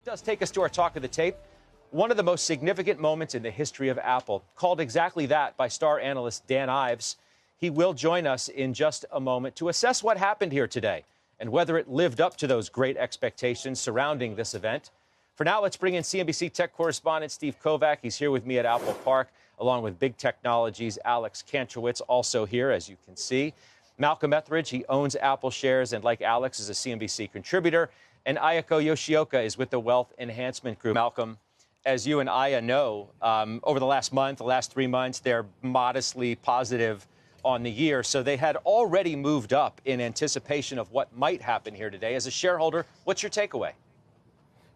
Does take us to our talk of the tape. One of the most significant moments in the history of Apple, called exactly that by star analyst Dan Ives. He will join us in just a moment to assess what happened here today and whether it lived up to those great expectations surrounding this event. For now, let's bring in CNBC tech correspondent Steve Kovac. He's here with me at Apple Park, along with Big Technologies' Alex Kantrowitz, also here, as you can see. Malcolm Ethridge, he owns Apple shares and, like Alex, is a CNBC contributor. And Ayako Yoshioka is with the Wealth Enhancement Group. Malcolm, as you and Aya know, over the last 3 months, they're modestly positive on the year. So they had already moved up in anticipation of what might happen here today. As a shareholder, what's your takeaway?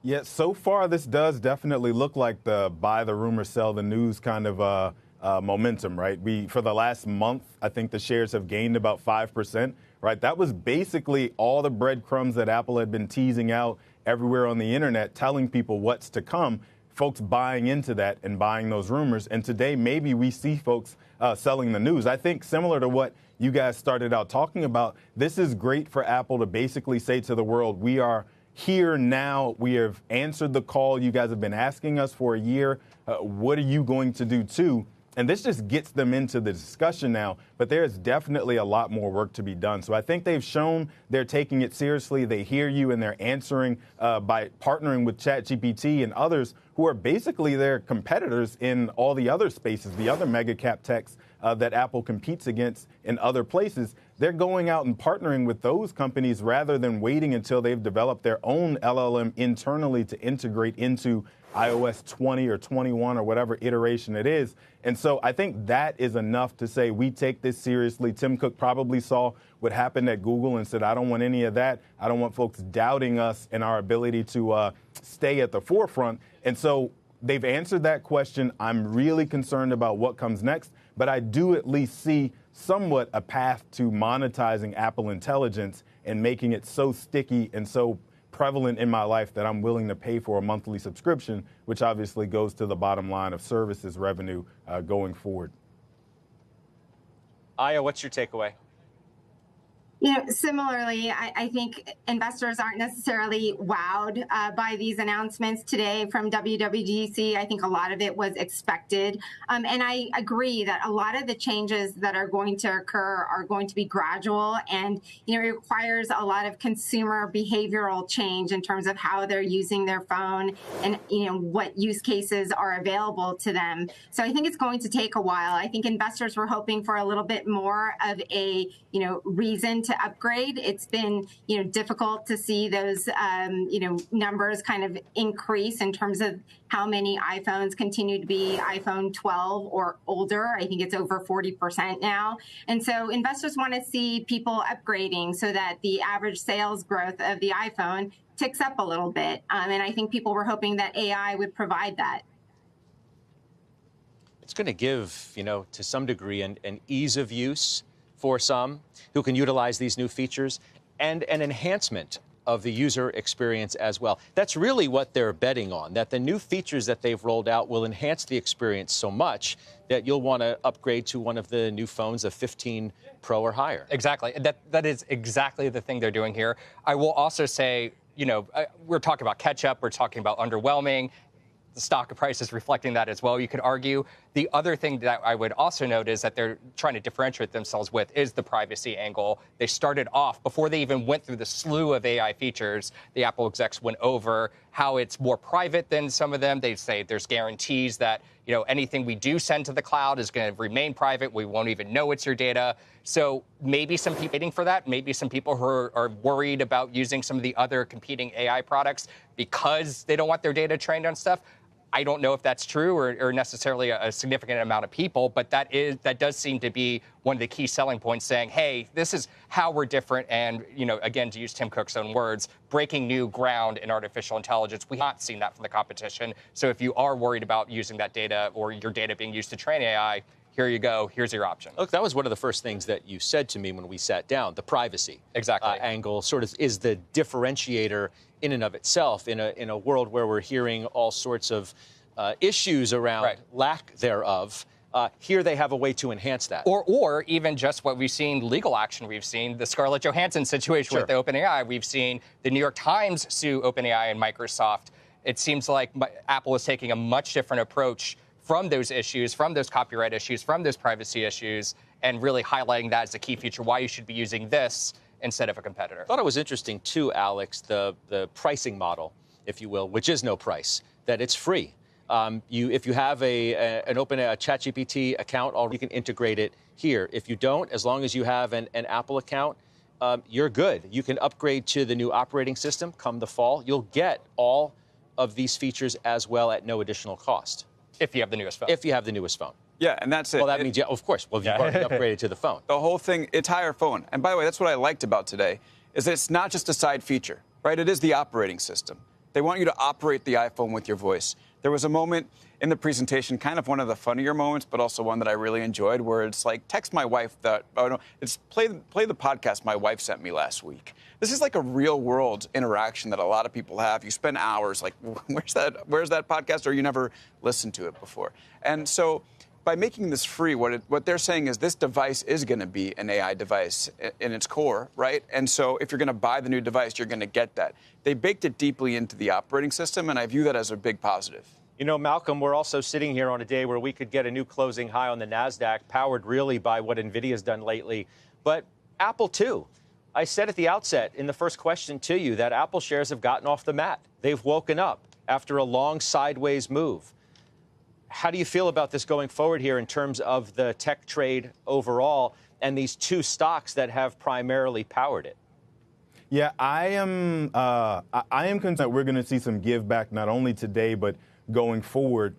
Yeah, so far this does definitely look like the buy the rumor, sell the news kind of momentum, right? For the last month, I think the shares have gained about 5%, right? That was basically all the breadcrumbs that Apple had been teasing out everywhere on the internet, telling people what's to come, folks buying into that and buying those rumors. And today, maybe we see folks selling the news. I think similar to what you guys started out talking about, this is great for Apple to basically say to the world, we are here now. We have answered the call. You guys have been asking us for a year. What are you going to do too? And this just gets them into the discussion now, but there's definitely a lot more work to be done. So I think they've shown they're taking it seriously. They hear you and they're answering by partnering with ChatGPT and others who are basically their competitors in all the other spaces, the other mega cap techs that Apple competes against in other places. They're going out and partnering with those companies rather than waiting until they've developed their own LLM internally to integrate into iOS 20 or 21 or whatever iteration it is. And so I think that is enough to say we take this seriously. Tim Cook probably saw what happened at Google and said, I don't want any of that. I don't want folks doubting us and our ability to stay at the forefront. And so they've answered that question. I'm really concerned about what comes next, but I do at least see somewhat a path to monetizing Apple Intelligence and making it so sticky and so prevalent in my life that I'm willing to pay for a monthly subscription, which obviously goes to the bottom line of services revenue going forward. Aya, what's your takeaway? Similarly, I think investors aren't necessarily wowed by these announcements today from WWDC. I think a lot of it was expected. And I agree that a lot of the changes that are going to occur are going to be gradual. And, it requires a lot of consumer behavioral change in terms of how they're using their phone and, what use cases are available to them. So I think it's going to take a while. I think investors were hoping for a little bit more of a, reason to upgrade. It's been, difficult to see those, numbers kind of increase in terms of how many iPhones continue to be iPhone 12 or older. I think it's over 40% now. And so investors want to see people upgrading so that the average sales growth of the iPhone ticks up a little bit. And I think people were hoping that AI would provide that. It's going to give, to some degree, an ease of use for some who can utilize these new features and an enhancement of the user experience as well. That's really what they're betting on, that the new features that they've rolled out will enhance the experience so much that you'll want to upgrade to one of the new phones, a 15 Pro or higher. Exactly. That is exactly the thing they're doing here. I will also say, we're talking about catch-up, we're talking about underwhelming. The stock price is reflecting that as well, you could argue. The other thing that I would also note is that they're trying to differentiate themselves with is the privacy angle. They started off, before they even went through the slew of AI features, the Apple execs went over how it's more private than some of them. They say there's guarantees that, anything we do send to the cloud is going to remain private. We won't even know it's your data. So maybe some people waiting for that. Maybe some people who are worried about using some of the other competing AI products because they don't want their data trained on stuff. I don't know if that's true or necessarily a significant amount of people, but that does seem to be one of the key selling points, saying, hey, this is how we're different. And, again, to use Tim Cook's own words, breaking new ground in artificial intelligence. We have not seen that from the competition. So if you are worried about using that data or your data being used to train AI, here you go. Here's your option. Look, that was one of the first things that you said to me when we sat down. The privacy angle sort of is the differentiator in and of itself in a world where we're hearing all sorts of issues around lack thereof. Here they have a way to enhance that. Or even just what we've seen, legal action we've seen, the Scarlett Johansson situation with the OpenAI. We've seen the New York Times sue OpenAI and Microsoft. It seems like Apple is taking a much different approach from those issues, from those copyright issues, from those privacy issues, and really highlighting that as a key feature, why you should be using this instead of a competitor. I thought it was interesting, too, Alex, the pricing model, if you will, which is no price, that it's free. If you have an open ChatGPT account, you can integrate it here. If you don't, as long as you have an Apple account, you're good. You can upgrade to the new operating system come the fall. You'll get all of these features as well at no additional cost. If you have the newest phone. If you have the newest phone. Yeah, and that's it. Well, that means, yeah, of course. Well, you've already upgraded to the phone. The whole thing, entire phone. And by the way, that's what I liked about today, is that it's not just a side feature, right? It is the operating system. They want you to operate the iPhone with your voice. There was a moment in the presentation, kind of one of the funnier moments, but also one that I really enjoyed, where it's like, text my wife it's play the podcast my wife sent me last week. This is like a real world interaction that a lot of people have. You spend hours like, where's that podcast? Or you never listened to it before. And so by making this free, what they're saying is this device is going to be an AI device in its core, right? And so if you're going to buy the new device, you're going to get that. They baked it deeply into the operating system, and I view that as a big positive. You know, Malcolm, we're also sitting here on a day where we could get a new closing high on the NASDAQ, powered really by what NVIDIA's done lately. But Apple, too. I said at the outset in the first question to you that Apple shares have gotten off the mat. They've woken up after a long sideways move. How do you feel about this going forward here in terms of the tech trade overall and these two stocks that have primarily powered it? Yeah, I am concerned that we're going to see some give back not only today, but going forward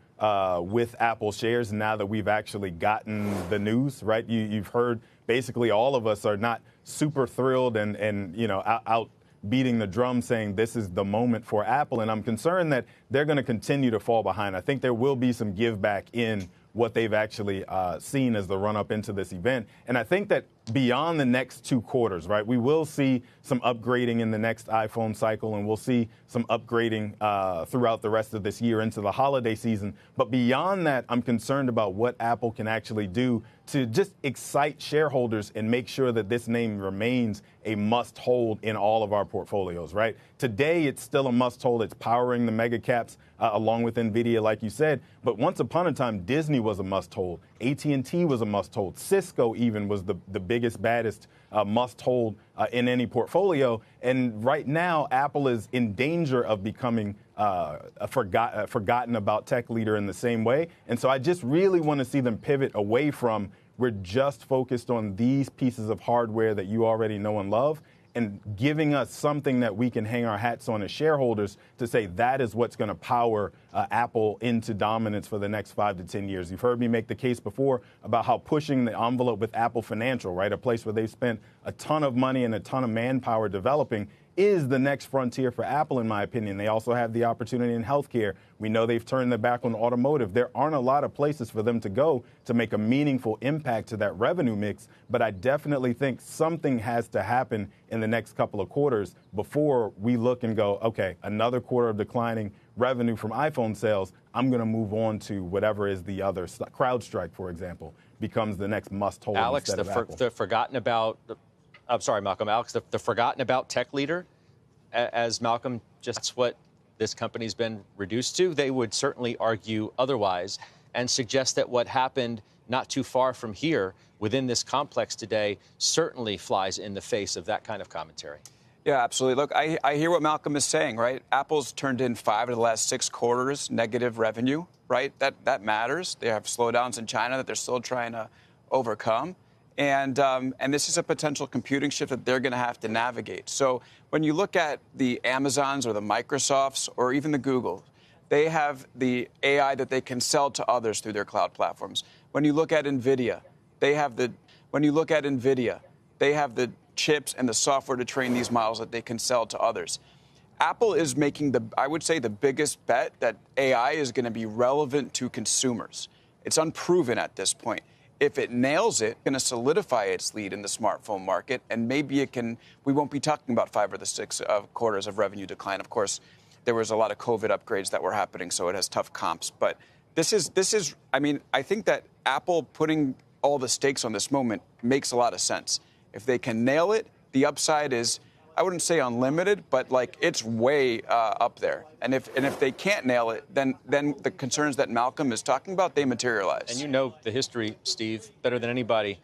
with Apple shares now that we've actually gotten the news, right? You've heard basically all of us are not super thrilled and you know, out beating the drum saying this is the moment for Apple. And I'm concerned that they're going to continue to fall behind. I think there will be some give back in what they've actually seen as the run up into this event. And I think that beyond the next 2 quarters, right, we will see some upgrading in the next iPhone cycle, and we'll see some upgrading throughout the rest of this year into the holiday season. But beyond that, I'm concerned about what Apple can actually do to just excite shareholders and make sure that this name remains a must hold in all of our portfolios, right? Today, it's still a must hold. It's powering the mega caps along with NVIDIA, like you said. But once upon a time, Disney was a must hold. AT&T was a must hold. Cisco even was the biggest, baddest must hold in any portfolio. And right now, Apple is in danger of becoming a forgotten about tech leader in the same way. And so I just really want to see them pivot away from we're just focused on these pieces of hardware that you already know and love, and giving us something that we can hang our hats on as shareholders to say that is what's going to power Apple into dominance for the next 5 to 10 years. You've heard me make the case before about how pushing the envelope with Apple Financial, right, a place where they've spent a ton of money and a ton of manpower developing, is the next frontier for Apple, in my opinion. They also have the opportunity in healthcare. We know they've turned their back on automotive. There aren't a lot of places for them to go to make a meaningful impact to that revenue mix, but I definitely think something has to happen in the next couple of quarters before we look and go, okay, another quarter of declining revenue from iPhone sales, I'm going to move on to whatever is the other. CrowdStrike, for example, becomes the next must-hold. Alex, the forgotten about... I'm sorry, Malcolm. Alex, the forgotten about tech leader, as Malcolm just, that's what this company's been reduced to. They would certainly argue otherwise and suggest that what happened not too far from here within this complex today certainly flies in the face of that kind of commentary. Yeah, absolutely. Look, I hear what Malcolm is saying, right? Apple's turned in 5 of the last 6 quarters negative revenue, right? That matters. They have slowdowns in China that they're still trying to overcome. And this is a potential computing shift that they're going to have to navigate. So when you look at the Amazons or the Microsofts or even the Google, they have the AI that they can sell to others through their cloud platforms. When you look at NVIDIA, they have the chips and the software to train these models that they can sell to others. Apple is making I would say, the biggest bet that AI is going to be relevant to consumers. It's unproven at this point. If it nails it, it's going to solidify its lead in the smartphone market, and maybe we won't be talking about 5 or 6 quarters of revenue decline. Of course, there was a lot of COVID upgrades that were happening, so it has tough comps. But this is, I mean, I think that Apple putting all the stakes on this moment makes a lot of sense. If they can nail it, the upside is I wouldn't say unlimited, but like it's way up there. And if they can't nail it, then the concerns that Malcolm is talking about, they materialize. And you know the history, Steve, better than anybody.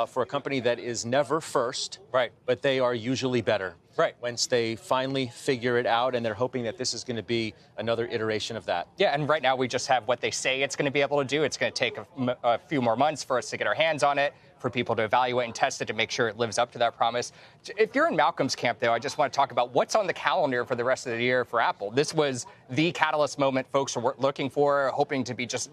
For a company that is never first, right? But they are usually better, right? Once they finally figure it out, and they're hoping that this is going to be another iteration of that. Yeah, and right now we just have what they say it's going to be able to do. It's going to take a few more months for us to get our hands on it, for people to evaluate and test it to make sure it lives up to that promise. If you're in Malcolm's camp, though, I just want to talk about what's on the calendar for the rest of the year for Apple. This was the catalyst moment folks were looking for, hoping to be just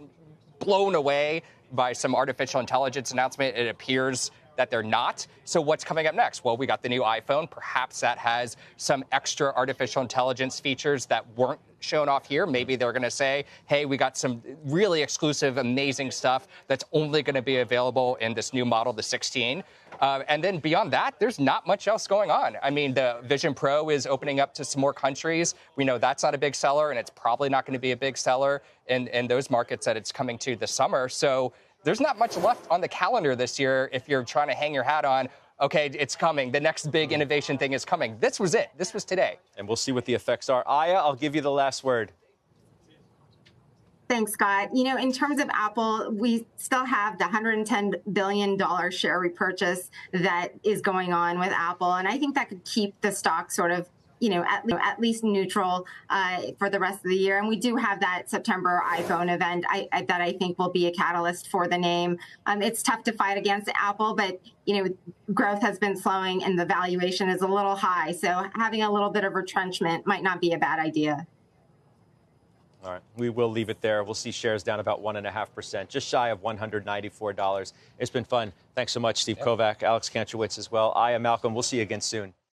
blown away by some artificial intelligence announcement. It appears that they're not. So what's coming up next? Well, we got the new iPhone. Perhaps that has some extra artificial intelligence features that weren't shown off here. Maybe they're going to say, hey, we got some really exclusive, amazing stuff that's only going to be available in this new model, the 16. And then beyond that, there's not much else going on. I mean, the Vision Pro is opening up to some more countries. We know that's not a big seller, and it's probably not going to be a big seller in those markets that it's coming to this summer. So there's not much left on the calendar this year if you're trying to hang your hat on, okay, it's coming. The next big innovation thing is coming. This was it. This was today. And we'll see what the effects are. Aya, I'll give you the last word. Thanks, Scott. You know, in terms of Apple, we still have the $110 billion share repurchase that is going on with Apple. And I think that could keep the stock sort of, you know, at least neutral for the rest of the year. And we do have that September iPhone event that I think will be a catalyst for the name. It's tough to fight against Apple, but, you know, growth has been slowing and the valuation is a little high. So having a little bit of retrenchment might not be a bad idea. All right, we will leave it there. We'll see shares down about 1.5%, just shy of $194. It's been fun. Thanks so much, Steve Kovac, Alex Kantrowitz as well. I am Malcolm. We'll see you again soon.